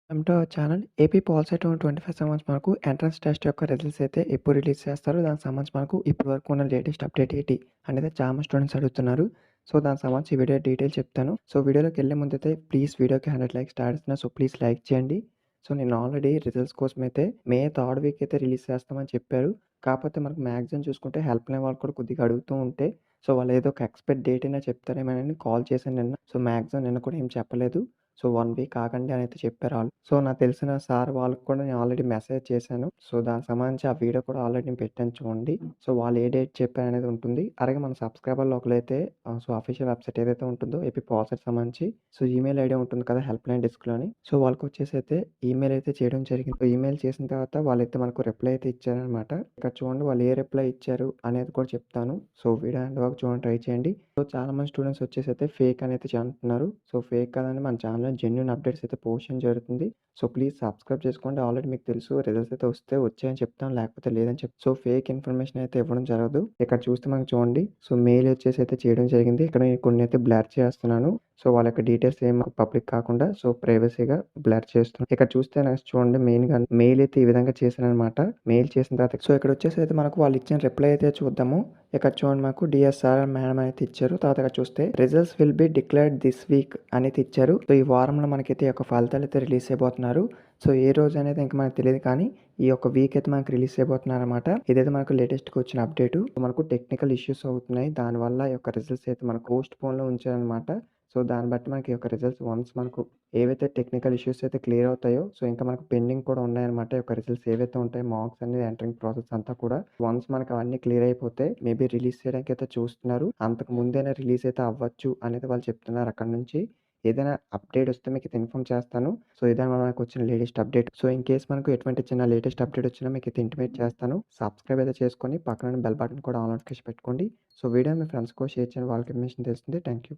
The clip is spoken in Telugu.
Welcome to our channel. AP POLYCET 2025 సంబంధించి మనకు ఎంట్రన్స్ టెస్ట్ యొక్క రిజల్ట్స్ అయితే ఎప్పుడు రిలీజ్ చేస్తారో దానికి సంబంధించి మనకు ఇప్పటి వరకు ఉన్న లేటెస్ట్ అప్డేట్ ఏంటి అనేది చాలా స్టూడెంట్స్ అడుగుతున్నారు. సో దానికి సంబంధించి ఈ వీడియో డీటెయిల్స్ చెప్తాను. సో వీడియోలోకి వెళ్ళే ముందైతే ప్లీజ్ వీడియోకి 100 లైక్స్ స్టార్ట్ చేస్తున్నా. సో ప్లీజ్ లైక్ చేయండి. సో నేను ఆల్రెడీ రిజల్ట్స్ కోసం అయితే మే 3rd వీక్ అయితే రిలీజ్ చేస్తామని చెప్పారు. కాకపోతే మనకు మ్యాక్సిమం చూసుకుంటే హెల్ప్ లైన్ వాళ్ళు కూడా కొద్దిగా అడుగుతూ ఉంటే సో వాళ్ళు ఏదో ఒక ఎక్స్‌పెక్ట్ డేట్ అయినా చెప్తారేమోనని కాల్ చేశాను నిన్న. సో మ్యాక్సిమం నిన్న కూడా ఏం చెప్పలేదు. సో 1 వీక్ ఆగండి అని అయితే చెప్పారు ఆళ్ళు. సో నాకు తెలిసిన సార్ వాళ్ళకి కూడా నేను ఆల్రెడీ మెసేజ్ చేశాను. సో దానికి సంబంధించి ఆ వీడియో కూడా ఆల్రెడీ నేను పెట్టాను చూడండి. సో వాళ్ళు ఏ డేట్ చెప్పారనేది ఉంటుంది. అలాగే మన సబ్స్క్రైబర్‌లో ఒకళ్ళైతే సో అఫీషియల్ వెబ్‌సైట్ ఏదైతే ఉంటుందో ఏపీ పాలిసెట్ సంబంధించి సో ఈమెయిల్ ఐడీ ఉంటుంది కదా హెల్ప్ లైన్ డెస్క్‌లోని. సో వాళ్ళకొచ్చేసి అయితే ఈమెయిల్ అయితే చేయడం జరిగింది. సో ఈమెయిల్ చేసిన తర్వాత వాళ్ళైతే మనకు రిప్లై అయితే ఇచ్చారనమాట. ఇక్కడ చూడండి వాళ్ళు ఏ రిప్లై ఇచ్చారు అనేది కూడా చెప్తాను. సో వీడియో ఎండ్ వరకు చూడండి ట్రై చేయండి. సో చాలామంది స్టూడెంట్స్ వచ్చేసి అయితే ఫేక్ అని అయితే అంటున్నారు. సో ఫేక్ కాదండి మన ఛానల్‌లో జెన్యూన్ అప్డేట్స్ అయితే పోస్ట్ చేయడం జరుగుతుంది. సో ప్లీజ్ సబ్స్క్రైబ్ చేసుకోండి. ఆల్రెడీ మీకు తెలుసు రిజల్ట్స్ అయితే వస్తే వచ్చాయని చెప్తాను. లేకపోతే లేదని సో ఫేక్ ఇన్ఫర్మేషన్ అయితే ఇవ్వడం జరగదు. ఇక్కడ చూస్తే మనకు చూడండి. సో మెయిల్ వచ్చేసి అయితే చేయడం జరిగింది. ఇక్కడ నేను కొన్ని అయితే బ్లర్ చేస్తున్నాను. సో వాళ్ళ యొక్క డీటెయిల్స్ ఏం పబ్లిక్ కాకుండా సో ప్రైవసీగా బ్లర్ చేస్తున్నాను. ఇక్కడ చూస్తే నెక్స్ట్ చూడండి మెయిన్‌గా మెయిల్ అయితే ఈ విధంగా చేశాననమాట. మెయిల్ చేసిన తర్వాత సో ఇక్కడ వచ్చేసి అయితే మనకు వాళ్ళు ఇచ్చిన రిప్లై అయితే చూద్దాము. ఇక్కడ చూడండి మాకు డిఎస్ఆర్ మేడం అయితే ఇచ్చారు. తర్వాత ఇక్కడ చూస్తే results will be declared this week అనేది ఇచ్చారు. సో ఈ వారంలో మనకైతే ఈ యొక్క ఫలితాలు అయితే రిలీజ్ అయిపోతున్నారు. సో ఏ రోజు అనేది ఇంకా మనకు తెలియదు కానీ ఈ యొక్క వీక్ అయితే మనకు రిలీజ్ అయిపోతున్నారు అనమాట. ఇదైతే మనకు లేటెస్ట్‌గా వచ్చిన అప్డేట్. మనకు టెక్నికల్ ఇష్యూస్ అవుతున్నాయి. దానివల్ల ఈ యొక్క రిజల్ట్స్ అయితే మనకు పోస్ట్ పోన్‌లో ఉంచారనమాట. సో దాన్ని బట్టి మనకి ఈ యొక్క రిజల్ట్స్ వన్స్ మనకు ఏవైతే టెక్నికల్ ఇష్యూస్ అయితే క్లియర్ అవుతాయో సో ఇంకా మనకు పెండింగ్ కూడా ఉన్నాయన్నమాట. ఈ యొక్క రిజల్ట్స్ ఏవైతే ఉంటాయో మార్క్స్ అనేది ఎంటరింగ్ ప్రాసెస్ అంతా కూడా వన్స్ మనకు అవన్నీ క్లియర్ అయిపోతే మేబీ రిలీజ్ చేయడానికి అయితే చూస్తున్నారు. అంతకు ముందేనే రిలీజ్ అయితే అవ్వచ్చు అనేది వాళ్ళు చెప్తున్నారు అక్కడి నుంచి. ఏదైనా అప్డేట్ వస్తే మీకు ఇన్ఫార్మ్ చేస్తాను. సో ఇదనమాట మనకు వచ్చిన latest update. So in case మనకు ఎటువంటి చిన్న లేటెస్ట్ అప్డేట్ వచ్చినా మీకు అయితే ఇంటిమేట్ చేస్తాను. సబ్స్క్రైబ్ అయితే చేసుకొని పక్కన బెల్ బటన్ కూడా ఆల్ నోటిఫికేషన్ పెట్టుకోండి. సో వీడియో మీ ఫ్రెండ్స్‌కో షేర్ చేయండి. వాళ్ళకి ఇన్ఫర్మేషన్ తెలుస్తుంది. Thank you.